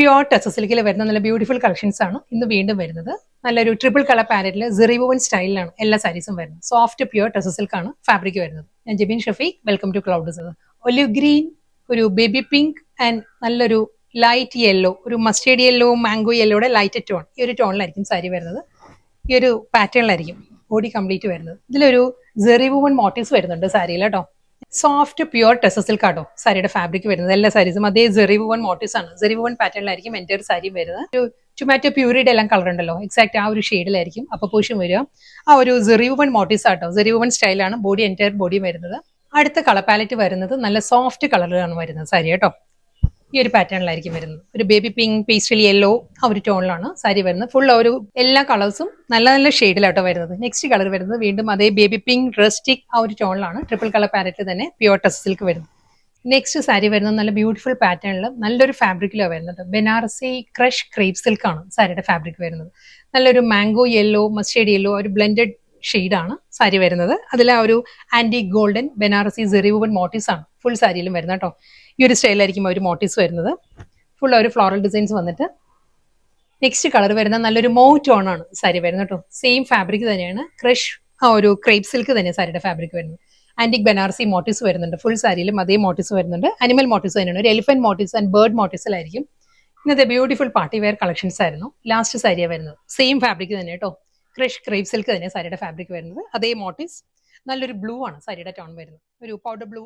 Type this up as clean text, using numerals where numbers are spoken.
Pure Tex സിൽക്കിൽ വരുന്ന നല്ല ബ്യൂട്ടിഫുൾ കളക്ഷൻസ് ആണ് ഇന്ന് വീണ്ടും വരുന്നത്. നല്ലൊരു ട്രിപ്പിൾ കളർ പാരറ്റിൽ സെറി വുവൻ സ്റ്റൈലിലാണ് എല്ലാ സാരീസും വരുന്നത്. സോഫ്റ്റ് പ്യുവർ ടെക്സ് സിൽക്ക് ആണ് ഫാബ്രിക് വരുന്നത്. ഞാൻ Jebin Shafeeq, welcome to cloud. Olive green, ഒരു ബേബി പിങ്ക് ആൻഡ് നല്ലൊരു ലൈറ്റ് യെല്ലോ, ഒരു മസ്റ്റേർഡ് യെല്ലോ, മാംഗോ യെല്ലോയുടെ ലൈറ്റ് ടോൺ, ഈ ഒരു ടോണിലായിരിക്കും സാരി വരുന്നത്. ഈ ഒരു പാറ്റേണിലായിരിക്കും ബോഡി കംപ്ലീറ്റ് വരുന്നത്. ഇതിലൊരു സെറി വുവൻ മോട്ടീവ്സ് വരുന്നുണ്ട് സാരിയിൽ കേട്ടോ. സോഫ്റ്റ് പ്യുവർ ടെക്സ് സിൽക്ക് ആട്ടോ സാരിയുടെ ഫാബ്രിക് വരുന്നത്. എല്ലാ സാരീസും അതേ സെറി വുവൻ മോട്ടീവ്സ് ആണ്. സെറി വുവൻ പാറ്റേണിലായിരിക്കും എൻ്റെ ഒരു സാരി വരുന്നത്. ഒരു ടൊമാറ്റോ പ്യൂരിയുടെ എല്ലാം കളർ ഉണ്ടല്ലോ, എക്സാക്ട് ആ ഒരു ഷെയ്ഡിലായിരിക്കും അപ്പൊ പൂഷൻ വരിക. ആ ഒരു സെറി വുവൻ മോട്ടീവ്സ് ആട്ടോ, സെറി വുവൻ സ്റ്റൈലാണ് ബോഡി എൻറ്റയർ ബോഡി വരുന്നത്. അടുത്ത കളർ പാലറ്റ് വരുന്നത് നല്ല സോഫ്റ്റ് കളറിലാണ് വരുന്നത് സാരി കേട്ടോ. ഈ ഒരു പാറ്റേണിലായിരിക്കും വരുന്നത്. ഒരു ബേബി പിങ്ക്, പേസ്റ്റൽ യെല്ലോ, ആ ഒരു ടോണിലാണ് സാരി വരുന്നത്. ഫുൾ ഒരു എല്ലാ കളേഴ്സും നല്ല നല്ല ഷെയ്ഡിലാട്ടോ വരുന്നത്. നെക്സ്റ്റ് കളർ വരുന്നത് വീണ്ടും അതേ ബേബി പിങ്ക്, റസ്റ്റിക്, ആ ഒരു ടോണിലാണ് ട്രിപ്പിൾ കളർ പാലറ്റിൽ തന്നെ പ്യുവർ ടെക്സ് സിൽക്ക് വരുന്നത്. നെക്സ്റ്റ് സാരി വരുന്നത് നല്ല ബ്യൂട്ടിഫുൾ പാറ്റേണിൽ നല്ലൊരു ഫാബ്രിക്കിലാണ് വരുന്നത്. ബനാറസി ക്രഷ് ക്രേപ്പ് സിൽക്ക് ആണ് സാരിയുടെ ഫാബ്രിക് വരുന്നത്. നല്ലൊരു മാംഗോ യെല്ലോ, മസ്റ്റേർഡ് യെല്ലോ, ഒരു ബ്ലെൻഡഡ് ഷെയ്ഡാണ് സാരി വരുന്നത്. അതിൽ ആ ഒരു ആന്റി golden Banarasi zari woven motifs ആണ് ഫുൾ സാരിയിലും വരുന്നത് കേട്ടോ. ഈ ഒരു സ്റ്റൈലായിരിക്കും ഒരു മോട്ടീവ്സ് വരുന്നത്. ഫുൾ ഒരു ഫ്ലോറൽ ഡിസൈൻസ് വന്നിട്ട്. നെക്സ്റ്റ് കളർ വരുന്ന നല്ലൊരു മോ ടോൺ ആണ് സാരി വരുന്നത് കേട്ടോ. സെയിം ഫാബ്രിക് തന്നെയാണ്, ക്രഷ് ആ ഒരു ക്രേപ്പ് സിൽക്ക് തന്നെ സാരിയുടെ ഫാബ്രിക് വരുന്നത്. ആന്റിക് ബനാറസി മോട്ടീവ്സ് വരുന്നുണ്ട് ഫുൾ സാരിയിലും. അതേ മോട്ടീവ്സ് വരുന്നുണ്ട്. അനിമൽ മോട്ടീവ്സ് തന്നെയാണ്, ഒരു എലിഫന്റ് മോട്ടീവ്സ് ആൻഡ് ബേർഡ് മോട്ടീവ്സിലായിരിക്കും. ഇന്നത്തെ ബ്യൂട്ടിഫുൾ പാർട്ടി വെയർ കളക്ഷൻസ് ആയിരുന്നു. ലാസ്റ്റ് സാരിയാണ് വരുന്നത്. സെയിം ഫാബ്രിക് തന്നെ കേട്ടോ, ക്രഷ് ക്രേപ്പ് സിൽക്ക് തന്നെ സാരിയുടെ ഫാബ്രിക് വരുന്നത്. അതേ മോട്ടീവ്സ്. നല്ലൊരു ബ്ലൂ ആണ് സാരിയുടെ ടോൺ വരുന്നത്. ഒരു പൗഡർ ബ്ലൂ